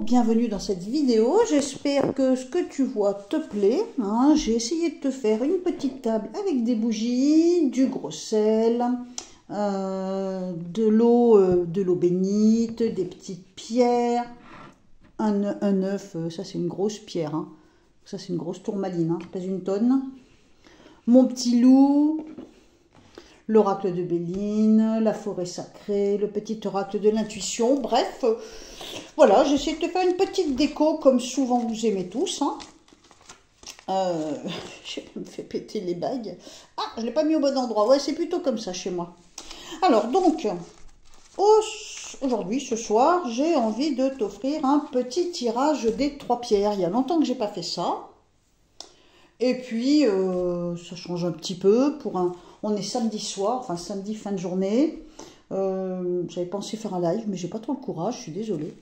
bienvenue dans cette vidéo. J'espère que ce que tu vois te plaît. Hein. J'ai essayé de te faire une petite table avec des bougies, du gros sel, de l'eau bénite, des petites pierres, un œuf, ça c'est une grosse pierre, hein. Ça c'est une grosse tourmaline, hein, pèse une tonne. Mon petit loup, l'oracle de Béline, la forêt sacrée, le petit oracle de l'intuition, bref, voilà, j'essaie de te faire une petite déco comme souvent vous aimez tous. Hein. Je me fais péter les bagues. Ah, je ne l'ai pas mis au bon endroit, ouais, c'est plutôt comme ça chez moi. Alors donc, aujourd'hui, ce soir, j'ai envie de t'offrir un petit tirage des 3 pierres. Il y a longtemps que j'ai pas fait ça. Et puis, ça change un petit peu. On est samedi soir, enfin samedi fin de journée. J'avais pensé faire un live, mais j'ai pas trop le courage, je suis désolée.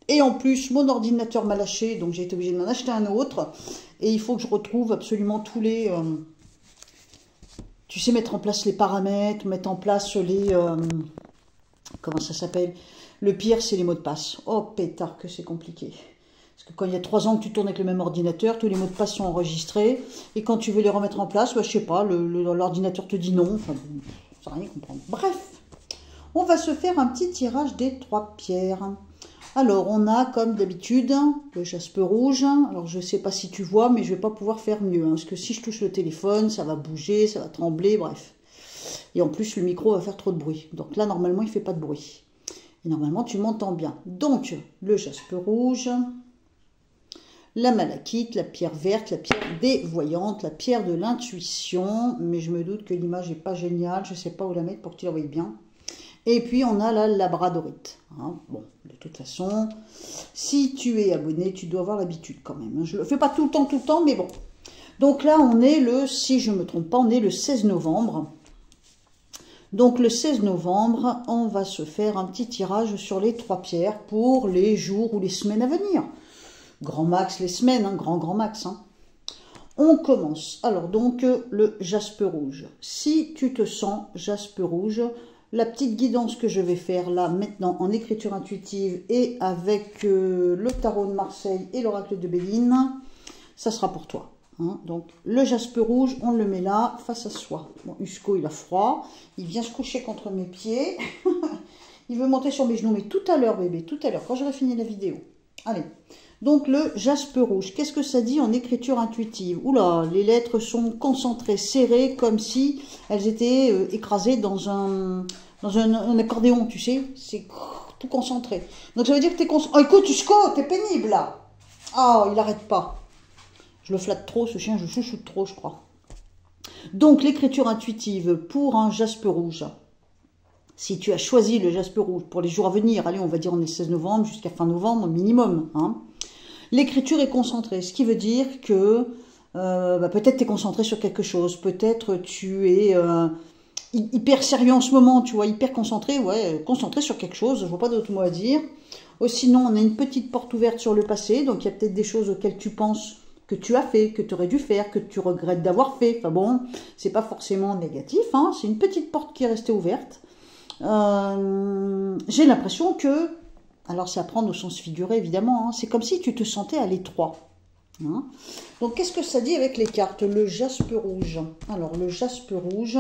Et en plus, mon ordinateur m'a lâché, donc j'ai été obligée de m'en acheter un autre. Et il faut que je retrouve absolument tous les... tu sais, mettre en place les paramètres, mettre en place les... comment ça s'appelle? Le pire, c'est les mots de passe. Oh, pétard, que c'est compliqué. Parce que quand il y a 3 ans que tu tournes avec le même ordinateur, tous les mots de passe sont enregistrés. Et quand tu veux les remettre en place, bah, je sais pas, l'ordinateur te dit non. Enfin, ça n'a rien comprendre. Bref, on va se faire un petit tirage des 3 pierres. Alors, on a comme d'habitude le jaspe rouge. Alors, je ne sais pas si tu vois, mais je ne vais pas pouvoir faire mieux. Hein, parce que si je touche le téléphone, ça va bouger, ça va trembler, bref. Et en plus, le micro va faire trop de bruit. Donc là, normalement, il ne fait pas de bruit. Et normalement, tu m'entends bien. Donc, le jaspe rouge, la malachite, la pierre verte, la pierre dévoyante, la pierre de l'intuition. Mais je me doute que l'image n'est pas géniale. Je ne sais pas où la mettre pour que tu la voyes bien. Et puis, on a la labradorite. Hein. Bon, de toute façon, si tu es abonné, tu dois avoir l'habitude quand même. Je ne le fais pas tout le temps, mais bon. Donc là, on est si je ne me trompe pas, on est le 16 novembre. Donc le 16 novembre, on va se faire un petit tirage sur les 3 pierres pour les jours ou les semaines à venir. Grand max les semaines, hein, grand max. Hein. On commence. Alors donc, le jaspe rouge. Si tu te sens jaspe rouge... La petite guidance que je vais faire là maintenant en écriture intuitive et avec le tarot de Marseille et l'oracle de Béline, ça sera pour toi. Hein. Donc le jaspe rouge, on le met là face à soi. Bon, Usco il a froid, il vient se coucher contre mes pieds, il veut monter sur mes genoux, mais tout à l'heure bébé, tout à l'heure, quand j'aurai fini la vidéo. Allez, donc le jaspe rouge, qu'est-ce que ça dit en écriture intuitive? Oula, les lettres sont concentrées, serrées, comme si elles étaient écrasées dans un accordéon, tu sais, c'est tout concentré. Donc ça veut dire que tu es concentré. Oh écoute, Usco, t'es pénible là. Oh, il n'arrête pas. Je le flatte trop, ce chien, je chouchoute trop, je crois. Donc l'écriture intuitive pour un jaspe rouge. Si tu as choisi le jaspe rouge pour les jours à venir, allez, on va dire on est le 16 novembre jusqu'à fin novembre minimum. Hein, l'écriture est concentrée, ce qui veut dire que peut-être tu es concentré sur quelque chose, peut-être tu es hyper sérieux en ce moment, tu vois, hyper concentré, ouais, concentré sur quelque chose, je vois pas d'autre mot à dire. Ou sinon, on a une petite porte ouverte sur le passé, donc il y a peut-être des choses auxquelles tu penses que tu as fait, que tu aurais dû faire, que tu regrettes d'avoir fait. Enfin bon, c'est pas forcément négatif, hein, c'est une petite porte qui est restée ouverte. J'ai l'impression que, alors c'est à prendre au sens figuré évidemment, hein, c'est comme si tu te sentais à l'étroit. Hein. Donc qu'est-ce que ça dit avec les cartes? Le jaspe rouge. Alors le jaspe rouge,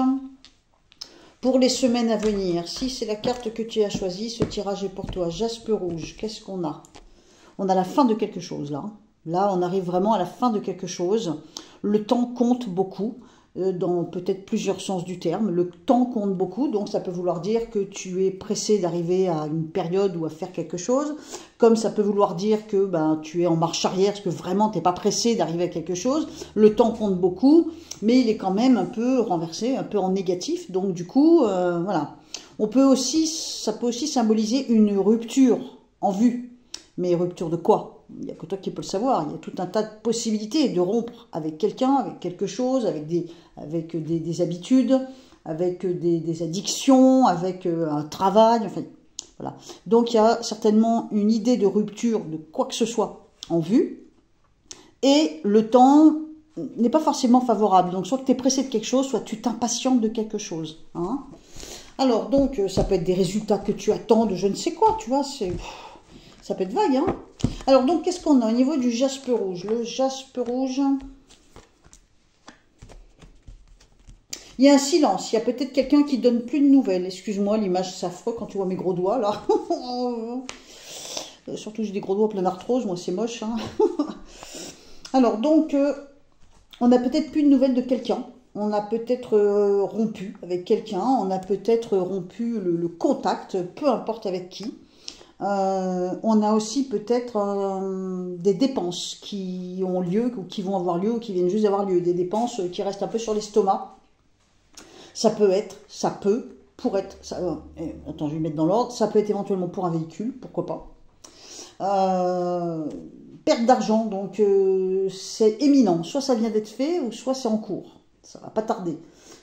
pour les semaines à venir, si c'est la carte que tu as choisie, ce tirage est pour toi. Jaspe rouge, qu'est-ce qu'on a? On a la fin de quelque chose là. Là, on arrive vraiment à la fin de quelque chose. Le temps compte beaucoup. Dans peut-être plusieurs sens du terme. Le temps compte beaucoup, donc ça peut vouloir dire que tu es pressé d'arriver à une période ou à faire quelque chose, comme ça peut vouloir dire que tu es en marche arrière, parce que vraiment tu n'es pas pressé d'arriver à quelque chose. Le temps compte beaucoup, mais il est quand même un peu renversé, un peu en négatif, donc du coup, voilà. Ça peut aussi symboliser une rupture en vue, mais rupture de quoi? Il n'y a que toi qui peux le savoir. Il y a tout un tas de possibilités de rompre avec quelqu'un, avec quelque chose, avec des habitudes, avec des addictions, avec un travail. Enfin, voilà. Donc, il y a certainement une idée de rupture de quoi que ce soit en vue. Et le temps n'est pas forcément favorable. Donc, soit que tu es pressé de quelque chose, soit tu t'impatientes de quelque chose. Hein. Alors, donc, ça peut être des résultats que tu attends de je ne sais quoi, tu vois, Ça peut être vague, hein. Alors, donc, qu'est-ce qu'on a au niveau du jaspe rouge? Le jaspe rouge... Il y a un silence. Il y a peut-être quelqu'un qui donne plus de nouvelles. Excuse-moi, l'image, c'est affreux quand tu vois mes gros doigts, là. Surtout, j'ai des gros doigts plein d'arthrose. Moi, c'est moche, hein. Alors, donc, on a peut-être plus de nouvelles de quelqu'un. On a peut-être rompu avec quelqu'un. On a peut-être rompu le contact, peu importe avec qui. On a aussi peut-être des dépenses qui ont lieu, ou qui vont avoir lieu, ou qui viennent juste d'avoir lieu. Des dépenses qui restent un peu sur l'estomac. Ça peut être, ça peut, pour être, ça, attends, je vais mettre dans l'ordre, ça peut être éventuellement pour un véhicule, pourquoi pas. Perte d'argent, donc c'est imminent. Soit ça vient d'être fait, ou soit c'est en cours. Ça va pas tarder.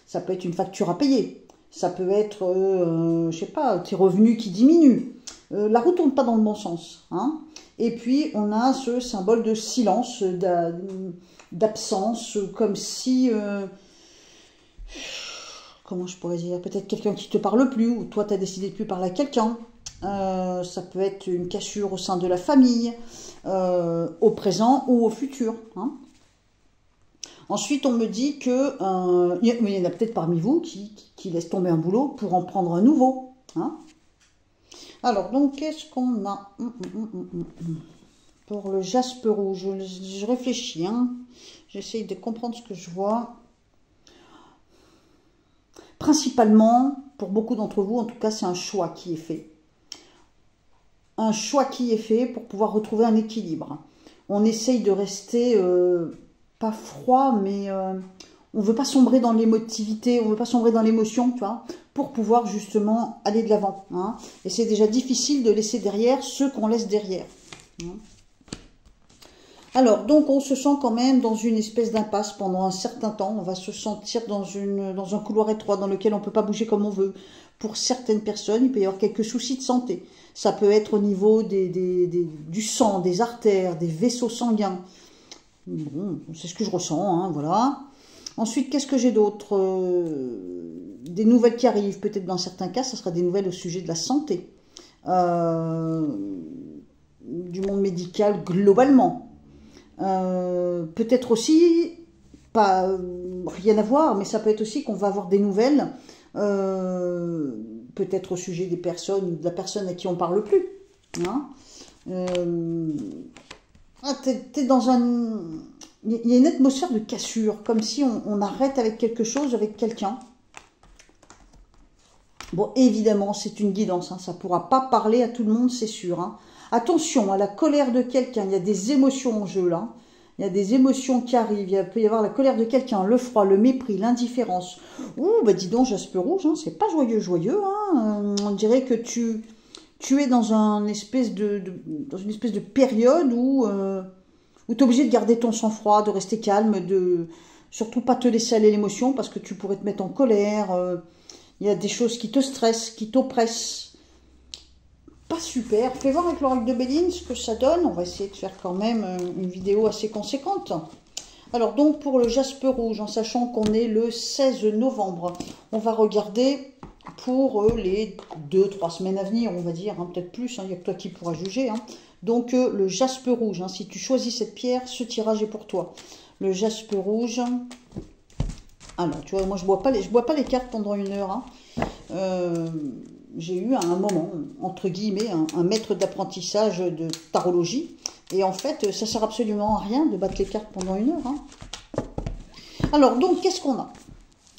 Ça peut être une facture à payer. Ça peut être, je sais pas, tes revenus qui diminuent. La roue tourne pas dans le bon sens. Hein. Et puis, on a ce symbole de silence, d'absence, comme si... comment je pourrais dire, peut-être quelqu'un qui ne te parle plus, ou toi tu as décidé de plus parler à quelqu'un. Ça peut être une cassure au sein de la famille, au présent ou au futur. Hein. Ensuite, on me dit que il y en a peut-être parmi vous qui laissent tomber un boulot pour en prendre un nouveau. Hein. Alors, donc, qu'est-ce qu'on a pour le jaspe rouge? Je réfléchis, hein. J'essaye de comprendre ce que je vois. Principalement, pour beaucoup d'entre vous, en tout cas, c'est un choix qui est fait. Un choix qui est fait pour pouvoir retrouver un équilibre. On essaye de rester, pas froid, mais on ne veut pas sombrer dans l'émotivité, on ne veut pas sombrer dans l'émotion, tu vois, pour pouvoir justement aller de l'avant. Hein. Et c'est déjà difficile de laisser derrière ceux qu'on laisse derrière. Hein. Alors, donc, on se sent quand même dans une espèce d'impasse pendant un certain temps. On va se sentir dans un couloir étroit dans lequel on ne peut pas bouger comme on veut. Pour certaines personnes, il peut y avoir quelques soucis de santé. Ça peut être au niveau du sang, des artères, des vaisseaux sanguins. Bon, c'est ce que je ressens, hein, voilà. Ensuite, qu'est-ce que j'ai d'autre? Des nouvelles qui arrivent. Peut-être dans certains cas, ça sera des nouvelles au sujet de la santé. Du monde médical globalement. Peut-être aussi, pas rien à voir, mais ça peut être aussi qu'on va avoir des nouvelles, peut-être au sujet des personnes ou de la personne à qui on parle plus. Hein. T'es dans un... Il y a une atmosphère de cassure, comme si on arrête avec quelque chose, avec quelqu'un. Bon, évidemment, c'est une guidance, hein, ça ne pourra pas parler à tout le monde, c'est sûr. Hein. Attention à la colère de quelqu'un, il y a des émotions en jeu là. Il y a des émotions qui arrivent, il peut y avoir la colère de quelqu'un, le froid, le mépris, l'indifférence. Ouh, bah dis donc, jaspe rouge, hein, c'est pas joyeux, hein. On dirait que tu es dans une espèce de période où tu es obligé de garder ton sang-froid, de rester calme, de surtout pas te laisser aller l'émotion parce que tu pourrais te mettre en colère. Il y a des choses qui te stressent, qui t'oppressent. Pas super. Fais voir avec l'oracle de Béline ce que ça donne. On va essayer de faire quand même une vidéo assez conséquente. Alors donc pour le jaspe rouge, en sachant qu'on est le 16 novembre, on va regarder pour les 2-3 semaines à venir, on va dire, hein, peut-être plus, il n'y a que toi qui pourras juger. Hein. Donc le jaspe rouge, hein, si tu choisis cette pierre, ce tirage est pour toi. Le jaspe rouge... Alors, tu vois, moi, je bois pas les cartes pendant 1 heure. Hein. J'ai eu à un moment, entre guillemets, un maître d'apprentissage de tarologie. Et en fait, ça sert absolument à rien de battre les cartes pendant 1 heure. Hein. Alors, donc, qu'est-ce qu'on a?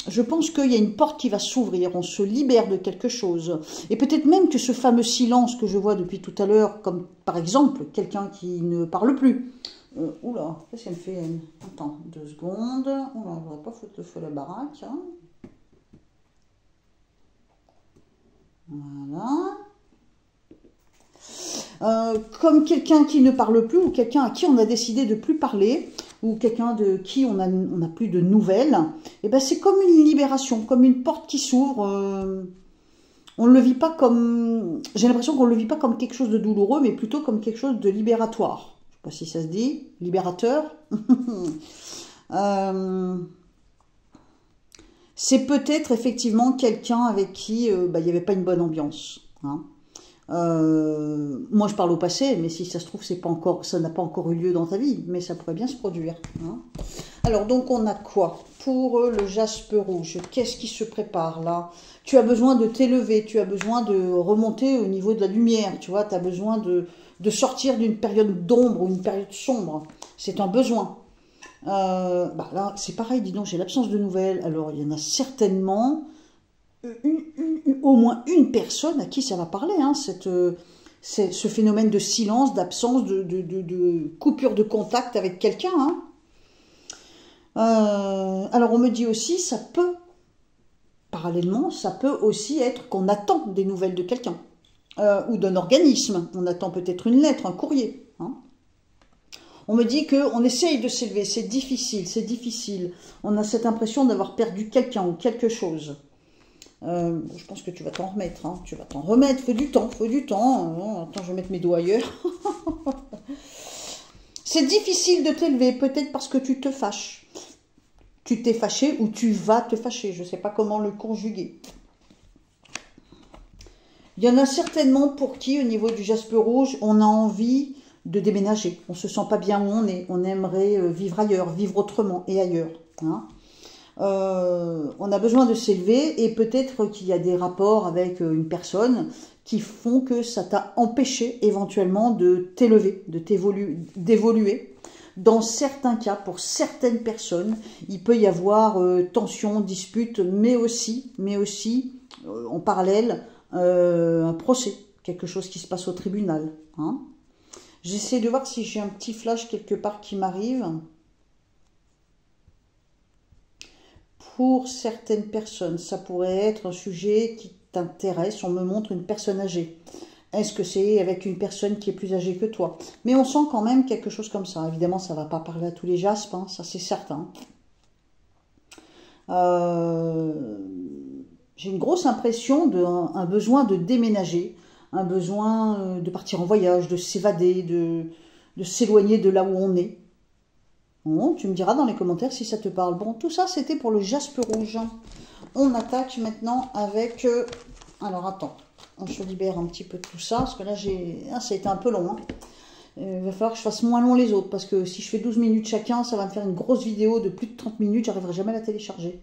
Je pense qu'il y a une porte qui va s'ouvrir. On se libère de quelque chose. Et peut-être même que ce fameux silence que je vois depuis tout à l'heure, comme par exemple, quelqu'un qui ne parle plus... oula, qu'est-ce qu'elle fait elle? Attends, 2 secondes. Oula, je ne voudrais pas foutre le feu à la baraque. Hein. Voilà. Comme quelqu'un qui ne parle plus, ou quelqu'un à qui on a décidé de plus parler, ou quelqu'un de qui on n'a plus de nouvelles, et ben c'est comme une libération, comme une porte qui s'ouvre. On ne le vit pas comme... J'ai l'impression qu'on ne le vit pas comme quelque chose de douloureux, mais plutôt comme quelque chose de libératoire. Je ne sais pas si ça se dit, libérateur. C'est peut-être effectivement quelqu'un avec qui il n'y avait pas une bonne ambiance. Hein. Moi, je parle au passé, mais si ça se trouve, c'est pas encore, ça n'a pas encore eu lieu dans ta vie, mais ça pourrait bien se produire. Hein. Alors, donc, on a quoi? Pour le jaspe rouge, qu'est-ce qui se prépare là? Tu as besoin de t'élever, tu as besoin de remonter au niveau de la lumière, tu vois, tu as besoin de sortir d'une période d'ombre ou une période sombre. C'est un besoin. Bah là, c'est pareil, dis donc, j'ai l'absence de nouvelles. Alors, il y en a certainement au moins une personne à qui ça va parler, hein, ce phénomène de silence, d'absence, de coupure de contact avec quelqu'un. Hein. Alors, on me dit aussi, ça peut, parallèlement, ça peut aussi être qu'on attend des nouvelles de quelqu'un, ou d'un organisme. On attend peut-être une lettre, un courrier. Hein. On me dit qu'on essaye de s'élever, c'est difficile, c'est difficile. On a cette impression d'avoir perdu quelqu'un ou quelque chose. Je pense que tu vas t'en remettre, hein. Tu vas t'en remettre, faut du temps, faut du temps. Attends, je vais mettre mes doigts ailleurs. C'est difficile de t'élever, peut-être parce que tu te fâches. Tu t'es fâché ou tu vas te fâcher, je ne sais pas comment le conjuguer. Il y en a certainement pour qui, au niveau du jaspe rouge, on a envie de déménager. On ne se sent pas bien où on est. On aimerait vivre ailleurs, vivre autrement et ailleurs. Hein. On a besoin de s'élever et peut-être qu'il y a des rapports avec une personne qui font que ça t'a empêché éventuellement de t'élever, d'évoluer. Dans certains cas, pour certaines personnes, il peut y avoir tension, dispute, mais aussi en parallèle, un procès, quelque chose qui se passe au tribunal. Hein. J'essaie de voir si j'ai un petit flash quelque part qui m'arrive. Pour certaines personnes, ça pourrait être un sujet qui t'intéresse. On me montre une personne âgée. Est-ce que c'est avec une personne qui est plus âgée que toi? Mais on sent quand même quelque chose comme ça. Évidemment, ça ne va pas parler à tous les jaspes, hein, ça c'est certain. J'ai une grosse impression d'un besoin de déménager, un besoin de partir en voyage, de s'évader, de s'éloigner de là où on est. Bon, tu me diras dans les commentaires si ça te parle. Bon, tout ça, c'était pour le jaspe rouge. On attaque maintenant avec... alors, attends. On se libère un petit peu de tout ça, parce que là, ça a été un peu long. Hein. Il va falloir que je fasse moins long les autres, parce que si je fais 12 minutes chacun, ça va me faire une grosse vidéo de plus de 30 minutes, j'arriverai jamais à la télécharger.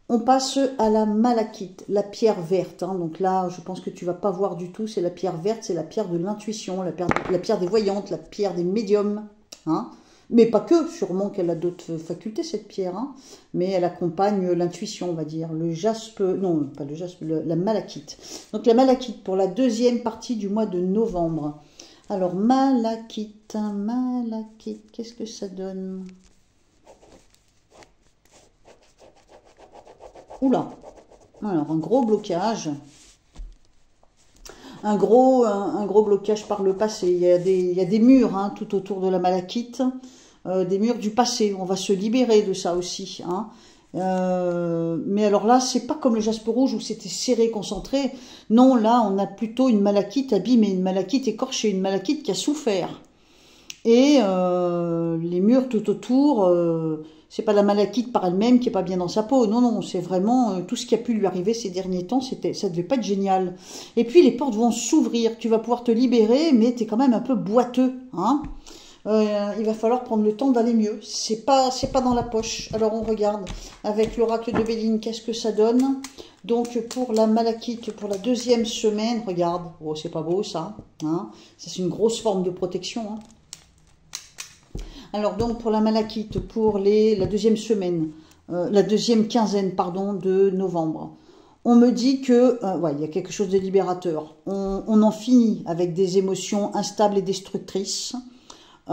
On passe à la malachite, la pierre verte. Hein. Donc là, je pense que tu ne vas pas voir du tout, c'est la pierre verte, c'est la pierre de l'intuition, la pierre des voyantes, la pierre des médiums. Hein. Mais pas que, sûrement qu'elle a d'autres facultés, cette pierre. Hein. Mais elle accompagne l'intuition, on va dire. Le jaspe, non, pas le jaspe, la malachite. Donc la malachite pour la deuxième partie du mois de novembre. Alors, malachite, qu'est-ce que ça donne? Oula, alors un gros blocage. Un gros blocage par le passé. Il y a des murs hein, tout autour de la malachite, des murs du passé. On va se libérer de ça aussi. Hein. Mais alors là, c'est pas comme le jaspe rouge où c'était serré, concentré. Non, là, on a plutôt une malachite abîmée, une malachite écorchée, une malachite qui a souffert. Et les murs tout autour, c'est pas la malachite par elle-même qui est pas bien dans sa peau. Non, non, c'est vraiment tout ce qui a pu lui arriver ces derniers temps. Ça devait pas être génial. Et puis les portes vont s'ouvrir. Tu vas pouvoir te libérer, mais tu es quand même un peu boiteux. Hein. Il va falloir prendre le temps d'aller mieux. C'est pas dans la poche. Alors on regarde avec l'oracle de Béline, qu'est-ce que ça donne. Donc pour la malachite, pour la deuxième semaine, regarde. Oh, c'est pas beau ça. Hein. Ça c'est une grosse forme de protection. Hein. Alors donc pour la malachite, pour la deuxième semaine, la deuxième quinzaine pardon, de novembre, on me dit que ouais, il y a quelque chose de libérateur. On en finit avec des émotions instables et destructrices. On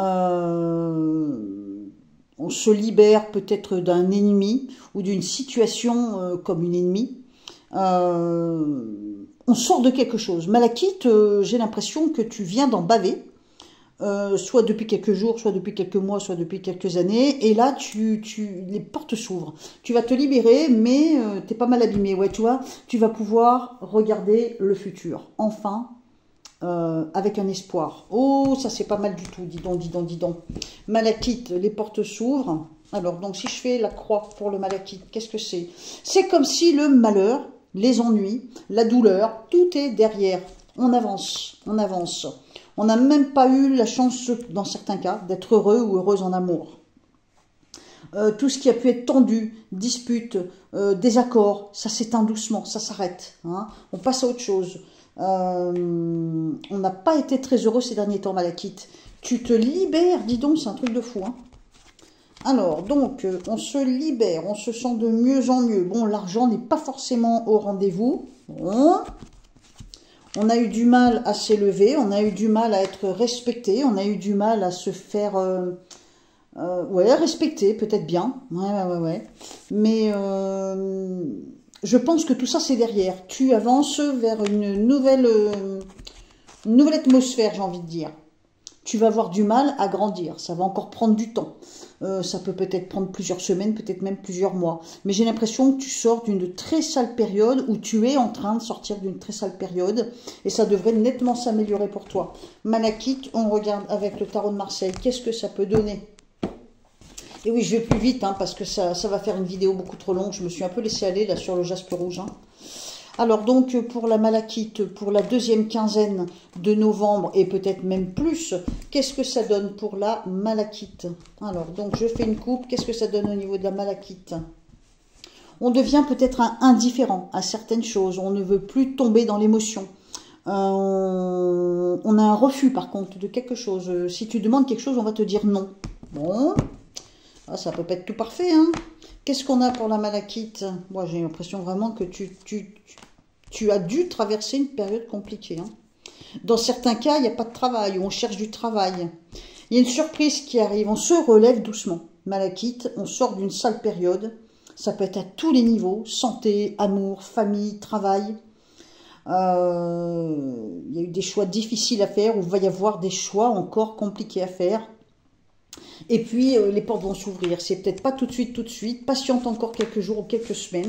se libère peut-être d'un ennemi ou d'une situation comme une ennemie. On sort de quelque chose. Malachite, j'ai l'impression que tu viens d'en baver. Soit depuis quelques jours, soit depuis quelques mois, soit depuis quelques années, et là les portes s'ouvrent. Tu vas te libérer, mais t'es pas mal abîmé, ouais, tu vois, tu vas pouvoir regarder le futur, enfin, avec un espoir. Oh, ça c'est pas mal du tout, dis donc, dis donc, dis donc. Malachite, les portes s'ouvrent. Alors, donc si je fais la croix pour le malachite, qu'est-ce que c'est? C'est comme si le malheur, les ennuis, la douleur, tout est derrière. on avance, on avance. On n'a même pas eu la chance, dans certains cas, d'être heureux ou heureuse en amour. Tout ce qui a pu être tendu, dispute, désaccord, ça s'éteint doucement, ça s'arrête. Hein. On passe à autre chose. On n'a pas été très heureux ces derniers temps, Malakite. Tu te libères, dis donc, c'est un truc de fou. Hein. Alors, donc, on se libère, on se sent de mieux en mieux. Bon, l'argent n'est pas forcément au rendez-vous. Bon. On a eu du mal à s'élever, on a eu du mal à être respecté, on a eu du mal à se faire... ouais, respecter, peut-être bien. Ouais. Mais je pense que tout ça, c'est derrière. Tu avances vers une nouvelle atmosphère, j'ai envie de dire. Tu vas avoir du mal à grandir. Ça va encore prendre du temps. Ça peut peut-être prendre plusieurs semaines, peut-être même plusieurs mois. Mais j'ai l'impression que tu sors d'une très sale période, ou tu es en train de sortir d'une très sale période. Et ça devrait nettement s'améliorer pour toi. Malakite, on regarde avec le tarot de Marseille. Qu'est-ce que ça peut donner? Et oui, je vais plus vite, hein, parce que ça va faire une vidéo beaucoup trop longue. Je me suis un peu laissé aller là sur le jaspe rouge. Hein. Alors donc, pour la Malakite, pour la deuxième quinzaine de novembre, et peut-être même plus, qu'est-ce que ça donne pour la Malakite? Alors, donc, je fais une coupe. Qu'est-ce que ça donne au niveau de la Malakite? On devient peut-être indifférent à certaines choses. On ne veut plus tomber dans l'émotion. On a un refus, par contre, de quelque chose. Si tu demandes quelque chose, on va te dire non. Bon, ah, ça peut pas être tout parfait, hein. Qu'est-ce qu'on a pour la Malakite? Moi, j'ai l'impression vraiment que tu as dû traverser une période compliquée. Hein. Dans certains cas, il n'y a pas de travail, ou on cherche du travail. Il y a une surprise qui arrive, on se relève doucement. Malakite, on sort d'une sale période. Ça peut être à tous les niveaux, santé, amour, famille, travail. Il y a eu des choix difficiles à faire, ou il va y avoir des choix encore compliqués à faire. Et puis, les portes vont s'ouvrir. C'est peut-être pas tout de suite. Patiente encore quelques jours ou quelques semaines.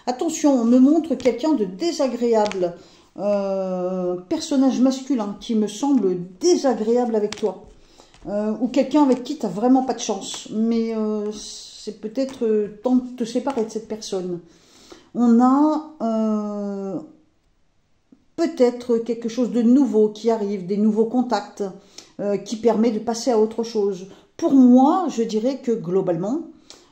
Attention, on me montre quelqu'un de désagréable. Personnage masculin qui me semble désagréable avec toi. Ou quelqu'un avec qui tu n'as vraiment pas de chance. Mais c'est peut-être temps de te séparer de cette personne. On a peut-être quelque chose de nouveau qui arrive, des nouveaux contacts. Qui permet de passer à autre chose. Pour moi, je dirais que globalement,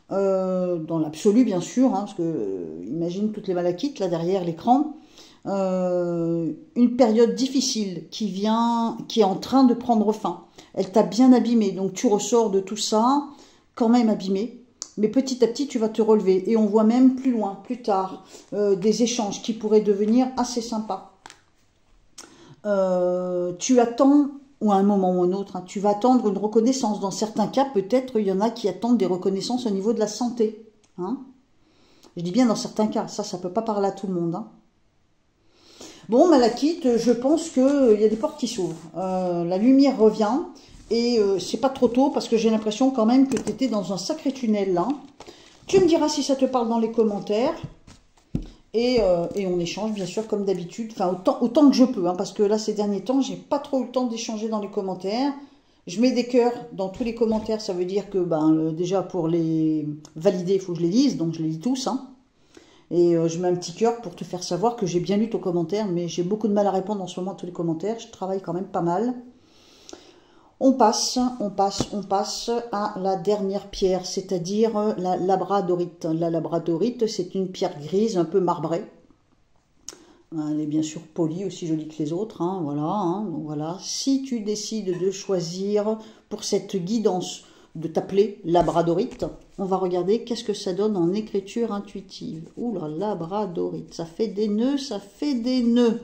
dans l'absolu bien sûr, hein, parce que imagine toutes les Malakites là derrière l'écran, une période difficile qui est en train de prendre fin. Elle t'a bien abîmé, donc tu ressors de tout ça quand même abîmé. Mais petit à petit, tu vas te relever. Et on voit même plus loin, plus tard, des échanges qui pourraient devenir assez sympas. Tu attends... ou à un moment ou un autre, hein, tu vas attendre une reconnaissance. Dans certains cas, peut-être, il y en a qui attendent des reconnaissances au niveau de la santé. Hein. Je dis bien dans certains cas, ça ne peut pas parler à tout le monde. Hein. Bon, Malakite, je pense qu'il y a des portes qui s'ouvrent. La lumière revient, et c'est pas trop tôt, parce que j'ai l'impression quand même que tu étais dans un sacré tunnel, là. Tu me diras si ça te parle dans les commentaires. Et on échange, bien sûr, comme d'habitude, enfin autant que je peux, hein, parce que là, ces derniers temps, j'ai pas trop eu le temps d'échanger dans les commentaires. Je mets des cœurs dans tous les commentaires, ça veut dire que, déjà, pour les valider, il faut que je les lise, donc je les lis tous, hein. Et je mets un petit cœur pour te faire savoir que j'ai bien lu ton commentaire, mais j'ai beaucoup de mal à répondre en ce moment à tous les commentaires, je travaille quand même pas mal. On passe à la dernière pierre, c'est-à-dire la labradorite. La labradorite, c'est une pierre grise, un peu marbrée. Elle est bien sûr polie, aussi jolie que les autres. Hein, voilà, hein, donc voilà. Si tu décides de choisir pour cette guidance de t'appeler labradorite, on va regarder qu'est-ce que ça donne en écriture intuitive. Ouh là, labradorite, ça fait des nœuds, ça fait des nœuds.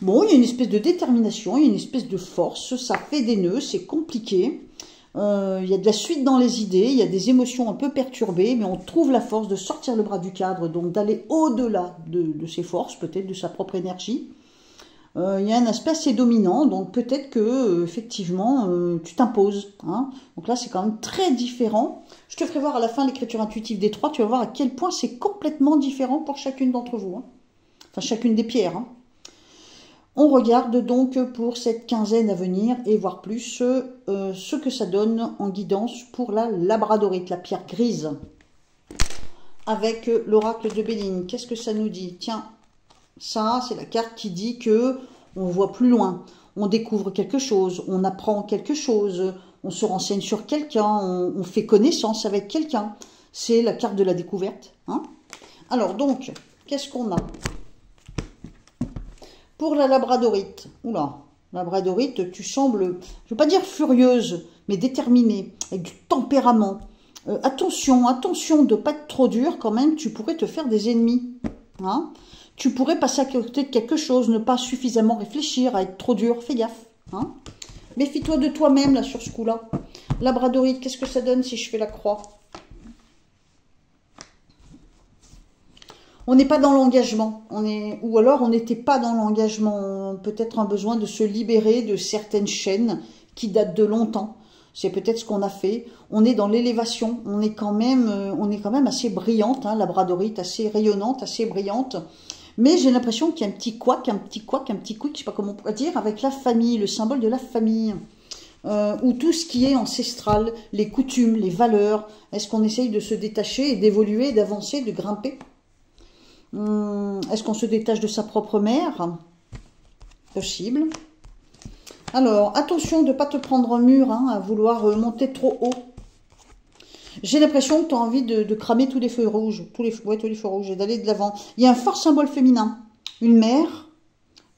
Bon, il y a une espèce de détermination, il y a une espèce de force, ça fait des nœuds, c'est compliqué. Il y a de la suite dans les idées, il y a des émotions un peu perturbées, mais on trouve la force de sortir le bras du cadre, donc d'aller au-delà de ses forces, peut-être de sa propre énergie. Il y a un aspect assez dominant, donc peut-être que effectivement tu t'imposes. Hein. Donc là, c'est quand même très différent. Je te ferai voir à la fin l'écriture intuitive des trois, tu vas voir à quel point c'est complètement différent pour chacune d'entre vous. Hein. Enfin, chacune des pierres. Hein. On regarde donc pour cette quinzaine à venir et voir plus ce que ça donne en guidance pour la labradorite, la pierre grise. Avec l'oracle de Béline, qu'est-ce que ça nous dit? Tiens, Ça, c'est la carte qui dit que on voit plus loin, on découvre quelque chose, on apprend quelque chose, on se renseigne sur quelqu'un, on fait connaissance avec quelqu'un. C'est la carte de la découverte. Hein. Alors donc, qu'est-ce qu'on a? Pour la labradorite, oula, labradorite, tu sembles, je ne veux pas dire furieuse, mais déterminée, avec du tempérament. Attention, attention de ne pas être trop dur quand même, tu pourrais te faire des ennemis. Hein. Tu pourrais passer à côté de quelque chose, ne pas suffisamment réfléchir, à être trop dur, fais gaffe. Hein. Méfie-toi de toi-même là sur ce coup-là. Labradorite, qu'est-ce que ça donne si je fais la croix? On n'est pas dans l'engagement, ou alors on n'était pas dans l'engagement, peut-être un besoin de se libérer de certaines chaînes qui datent de longtemps. C'est peut-être ce qu'on a fait. On est dans l'élévation, on est quand même assez brillante, hein, labradorite, assez rayonnante, assez brillante. Mais j'ai l'impression qu'il y a un petit couac, un petit quick, je sais pas comment on pourrait dire, avec la famille, le symbole de la famille. Ou tout ce qui est ancestral, les coutumes, les valeurs. Est-ce qu'on essaye de se détacher et d'évoluer, d'avancer, de grimper? Est-ce qu'on se détache de sa propre mère? Possible. Alors, attention de ne pas te prendre un mur, hein, à vouloir monter trop haut. J'ai l'impression que tu as envie de cramer tous les feux rouges, tous les feux rouges, et d'aller de l'avant. Il y a un fort symbole féminin. Une mère.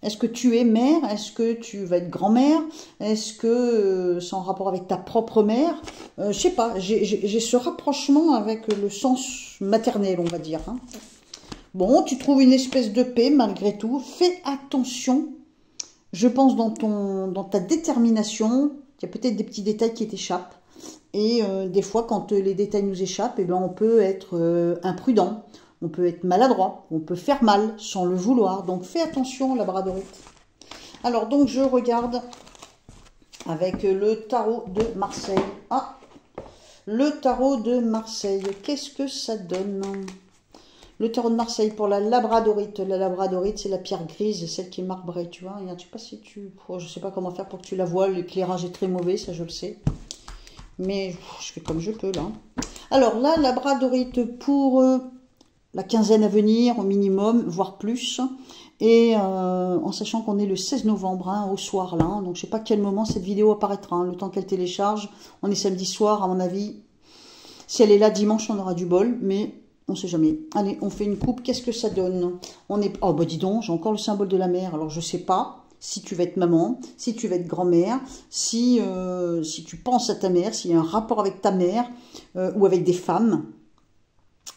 Est-ce que tu es mère? Est-ce que tu vas être grand-mère? Est-ce que c'est en rapport avec ta propre mère? Je sais pas, j'ai ce rapprochement avec le sens maternel, on va dire. Hein. Bon, tu trouves une espèce de paix malgré tout. Fais attention, je pense, dans ta détermination. Il y a peut-être des petits détails qui t'échappent. Et des fois, quand les détails nous échappent, eh ben, on peut être imprudent, on peut être maladroit, on peut faire mal sans le vouloir. Donc, fais attention, labradorite. Alors, donc, je regarde avec le tarot de Marseille. Ah, le tarot de Marseille, qu'est-ce que ça donne ? Le tarot de Marseille pour la labradorite. La labradorite, c'est la pierre grise, celle qui est marbrée, tu vois. Je sais pas si je sais pas comment faire pour que tu la vois. L'éclairage est très mauvais, ça je le sais. Mais je fais comme je peux, là. Alors, la labradorite pour la quinzaine à venir, au minimum, voire plus. Et en sachant qu'on est le 16 novembre, hein, au soir, là. Hein, donc, je sais pas à quel moment cette vidéo apparaîtra. Hein, le temps qu'elle télécharge. On est samedi soir, à mon avis. Si elle est là dimanche, on aura du bol. Mais on ne sait jamais. Allez, on fait une coupe. Qu'est-ce que ça donne? On est... Oh, bah dis donc, j'ai encore le symbole de la mer. Alors, je sais pas si tu vas être maman, si tu vas être grand-mère, si tu penses à ta mère, s'il y a un rapport avec ta mère ou avec des femmes.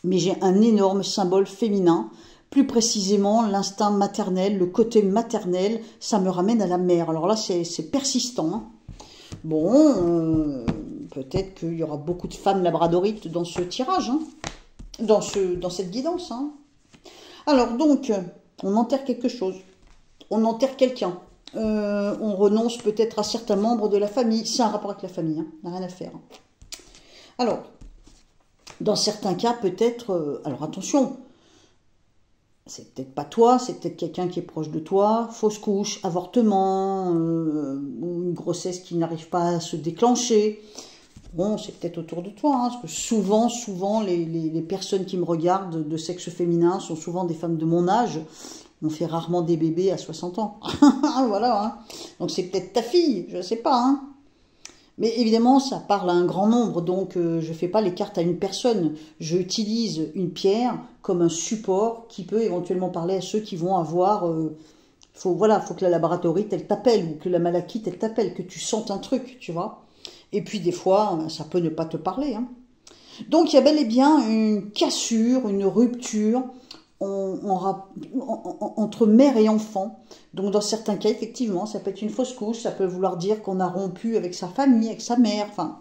Mais j'ai un énorme symbole féminin. Plus précisément, l'instinct maternel, le côté maternel, ça me ramène à la mère. Alors là, c'est persistant. Hein. Bon, peut-être qu'il y aura beaucoup de femmes labradorites dans ce tirage, hein. Dans cette guidance. Hein. Alors donc, on enterre quelque chose. On enterre quelqu'un. On renonce peut-être à certains membres de la famille. C'est un rapport avec la famille. Hein. Il n'y a rien à faire. Hein. Alors, dans certains cas, peut-être... alors attention, c'est peut-être pas toi, c'est peut-être quelqu'un qui est proche de toi. Fausse couche, avortement, ou une grossesse qui n'arrive pas à se déclencher. Bon, c'est peut-être autour de toi, hein, parce que souvent, les personnes qui me regardent de sexe féminin sont souvent des femmes de mon âge. On fait rarement des bébés à 60 ans. Voilà, hein. Donc c'est peut-être ta fille, je ne sais pas. Hein. Mais évidemment, ça parle à un grand nombre, donc je ne fais pas les cartes à une personne. Je utilise une pierre comme un support qui peut éventuellement parler à ceux qui vont avoir... faut que la labradorite, elle t'appelle, ou que la malachite, elle t'appelle, que tu sentes un truc, tu vois. Et puis des fois, ça peut ne pas te parler. Hein. Donc il y a bel et bien une cassure, une rupture entre mère et enfant. Donc dans certains cas, effectivement, ça peut être une fausse couche, ça peut vouloir dire qu'on a rompu avec sa famille, avec sa mère. Enfin,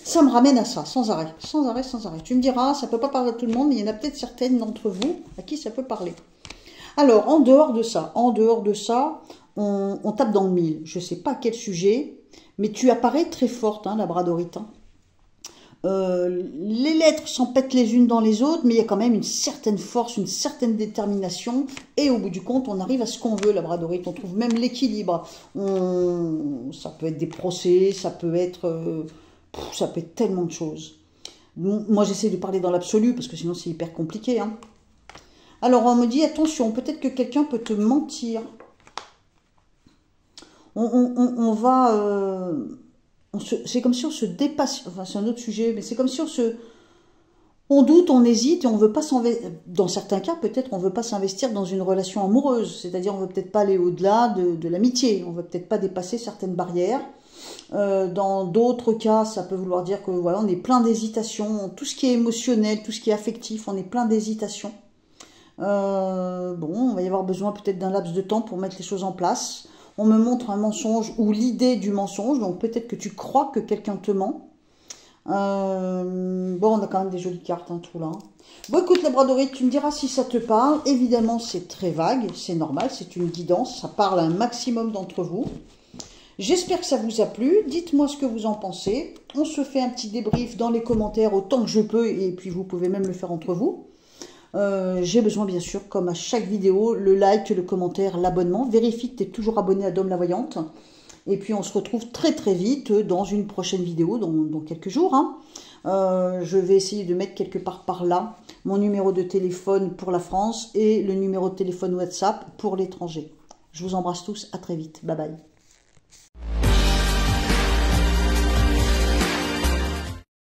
ça me ramène à ça, sans arrêt, sans arrêt, sans arrêt. Tu me diras, ça peut pas parler à tout le monde, mais il y en a peut-être certaines d'entre vous à qui ça peut parler. Alors, en dehors de ça, on tape dans le mille. Je sais pas quel sujet... Mais tu apparais très forte, hein, labradorite. Hein. Les lettres s'empêtent les unes dans les autres, mais il y a quand même une certaine force, une certaine détermination. Et au bout du compte, on arrive à ce qu'on veut, labradorite. On trouve même l'équilibre. Ça peut être des procès, ça peut être tellement de choses. Moi, j'essaie de parler dans l'absolu, parce que sinon, c'est hyper compliqué. Hein. Alors, on me dit, attention, peut-être que quelqu'un peut te mentir. On va... c'est comme si on se dépasse... Enfin, c'est un autre sujet, mais c'est comme si on doute, on hésite et on veut pas s'investir. Dans certains cas, peut-être, on veut pas s'investir dans une relation amoureuse. C'est-à-dire, on veut peut-être pas aller au-delà de l'amitié. On veut peut-être pas dépasser certaines barrières. Dans d'autres cas, ça peut vouloir dire que voilà, on est plein d'hésitation. Tout ce qui est émotionnel, tout ce qui est affectif, on est plein d'hésitation. Bon, on va y avoir besoin peut-être d'un laps de temps pour mettre les choses en place. On me montre un mensonge ou l'idée du mensonge, donc peut-être que tu crois que quelqu'un te ment. Bon, on a quand même des jolies cartes, hein, tout là. Bon, écoute, Labradorite, tu me diras si ça te parle. Évidemment, c'est très vague, c'est normal, c'est une guidance, ça parle à un maximum d'entre vous. J'espère que ça vous a plu. Dites-moi ce que vous en pensez. On se fait un petit débrief dans les commentaires autant que je peux, et puis vous pouvez même le faire entre vous. J'ai besoin, bien sûr, comme à chaque vidéo, le like, le commentaire, l'abonnement. Vérifie que tu es toujours abonné à Dom la Voyante. Et puis, on se retrouve très très vite dans une prochaine vidéo, dans quelques jours. Hein. Je vais essayer de mettre quelque part par là mon numéro de téléphone pour la France et le numéro de téléphone WhatsApp pour l'étranger. Je vous embrasse tous, à très vite. Bye bye.